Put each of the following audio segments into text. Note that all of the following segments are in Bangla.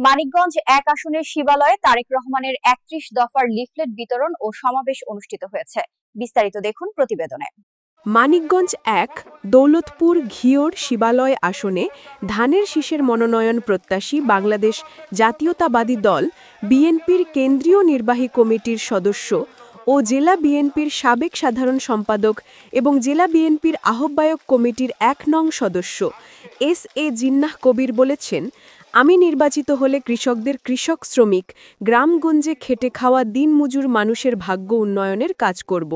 মানিকগঞ্জ ১ আসনের শিবালয়ে তারেক রহমানের ৩১ দফার লিফলেট বিতরণ ও সমাবেশ অনুষ্ঠিত হয়েছে। বিস্তারিত দেখুন প্রতিবেদনে। মানিকগঞ্জ ১ দৌলতপুর ঘিওর শিবালয় আসনে ধানের শীষের মনোনয়ন প্রত্যাশী বাংলাদেশ জাতীয়তাবাদী দল বিএনপির কেন্দ্রীয় নির্বাহী কমিটির সদস্য ও জেলা বিএনপির সাবেক সাধারণ সম্পাদক এবং জেলা বিএনপির আহ্বায়ক কমিটির ১ নং সদস্য এস.এ. জিন্নাহ কবির বলেছেন, আমি নির্বাচিত হলে কৃষকদের কৃষক শ্রমিক গ্রামগঞ্জে খেটে খাওয়া দিনমজুর মানুষের ভাগ্য উন্নয়নের কাজ করব।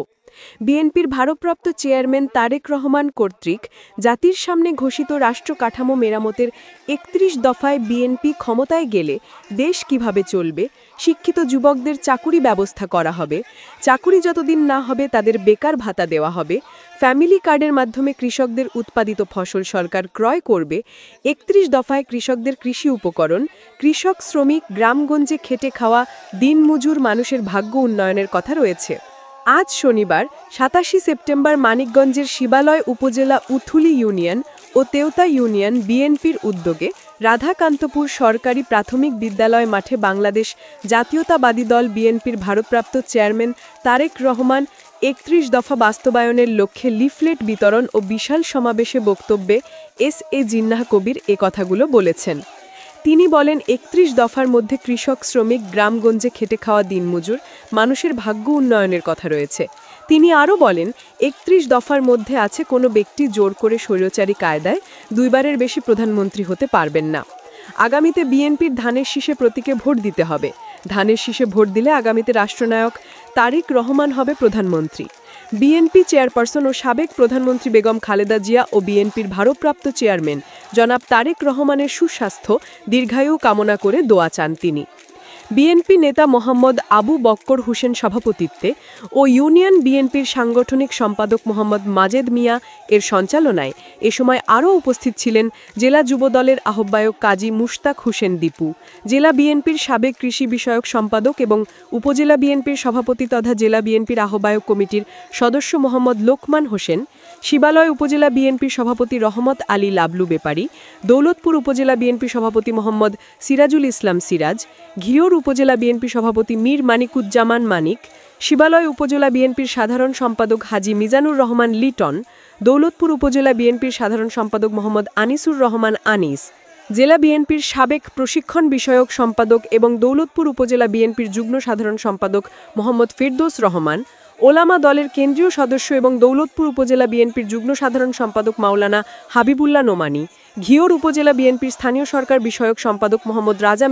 বিএনপির ভারপ্রাপ্ত চেয়ারম্যান তারেক রহমান কর্তৃক জাতির সামনে ঘোষিত রাষ্ট্র কাঠামো মেরামতের ৩১ দফায় বিএনপি ক্ষমতায় গেলে দেশ কিভাবে চলবে, শিক্ষিত যুবকদের চাকুরি ব্যবস্থা করা হবে, চাকুরি যতদিন না হবে তাদের বেকার ভাতা দেওয়া হবে, ফ্যামিলি কার্ডের মাধ্যমে কৃষকদের উৎপাদিত ফসল সরকার ক্রয় করবে, ৩১ দফায় কৃষকদের কৃষি উপকরণ, কৃষক শ্রমিক গ্রামগঞ্জে খেটে খাওয়া দিনমজুর মানুষের ভাগ্য উন্নয়নের কথা রয়েছে। আজ শনিবার ২৭ সেপ্টেম্বর মানিকগঞ্জের শিবালয় উপজেলা উথুলি ইউনিয়ন ও তেওতা ইউনিয়ন বিএনপির উদ্যোগে রাধাকান্তপুর সরকারি প্রাথমিক বিদ্যালয় মাঠে বাংলাদেশ জাতীয়তাবাদী দল বিএনপির ভারপ্রাপ্ত চেয়ারম্যান তারেক রহমান ৩১ দফা বাস্তবায়নের লক্ষ্যে লিফলেট বিতরণ ও বিশাল সমাবেশে বক্তব্যে এস.এ. জিন্নাহ কবির এ কথাগুলো বলেছেন। তিনি বলেন, ৩১ দফার মধ্যে কৃষক শ্রমিক গ্রামগঞ্জে খেটে খাওয়া দিনমজুর মানুষের ভাগ্য উন্নয়নের কথা রয়েছে। তিনি আরও বলেন, ৩১ দফার মধ্যে আছে কোনো ব্যক্তি জোর করে স্বৈরাচারী কায়দায় ২ বারের বেশি প্রধানমন্ত্রী হতে পারবেন না। আগামীতে বিএনপির ধানের শীষে প্রতীকে ভোট দিতে হবে। ধানের শীষে ভোট দিলে আগামীতে রাষ্ট্রনায়ক তারেক রহমান হবে প্রধানমন্ত্রী। বিএনপি চেয়ারপারসন ও সাবেক প্রধানমন্ত্রী বেগম খালেদা জিয়া ও বিএনপির ভারপ্রাপ্ত চেয়ারম্যান জনাব তারেক রহমানের সুস্বাস্থ্য দীর্ঘায়ু কামনা করে দোয়া চান তিনি। বিএনপি নেতা মোহাম্মদ আবু বক্কর হোসেন সভাপতিত্বে ও ইউনিয়ন বিএনপির সাংগঠনিক সম্পাদক মোহাম্মদ মাজেদ মিয়া এর সঞ্চালনায় এ সময় আরও উপস্থিত ছিলেন জেলা যুবদলের আহ্বায়ক কাজী মুশতাক হোসেন দীপু, জেলা বিএনপির সাবেক কৃষি বিষয়ক সম্পাদক এবং উপজেলা বিএনপির সভাপতি তথা জেলা বিএনপির আহ্বায়ক কমিটির সদস্য মোহাম্মদ লোকমান হোসেন, শিবালয় উপজেলা বিএনপির সভাপতি রহমত আলী লাবলু বেপারী, দৌলতপুর উপজেলা বিএনপি সভাপতি মোহাম্মদ সিরাজুল ইসলাম সিরাজ, ঘিওর উপজেলা বিএনপি সভাপতি মীর মানিকুজ্জামান মানিক, শিবালয় উপজেলা বিএনপির সাধারণ সম্পাদক হাজী মিজানুর রহমান লিটন, দৌলতপুর উপজেলা বিএনপির সাধারণ সম্পাদক মোহাম্মদ আনিসুর রহমান আনিস, জেলা বিএনপির সাবেক প্রশিক্ষণ বিষয়ক সম্পাদক এবং দৌলতপুর উপজেলা বিএনপির যুগ্ম সাধারণ সম্পাদক মোহাম্মদ ফিরদৌস রহমান, ওলামা দলের কেন্দ্রীয় সদস্য এবং দৌলতপুর উপজেলা বিএনপির যুগ্ম সাধারণ সম্পাদক মাওলানা হাবিবুল্লাহ নোমানী, ঘিওর উপজেলা বিএনপির স্থানীয় সরকার বিষয়ক সম্পাদক মোহাম্মদ রাজা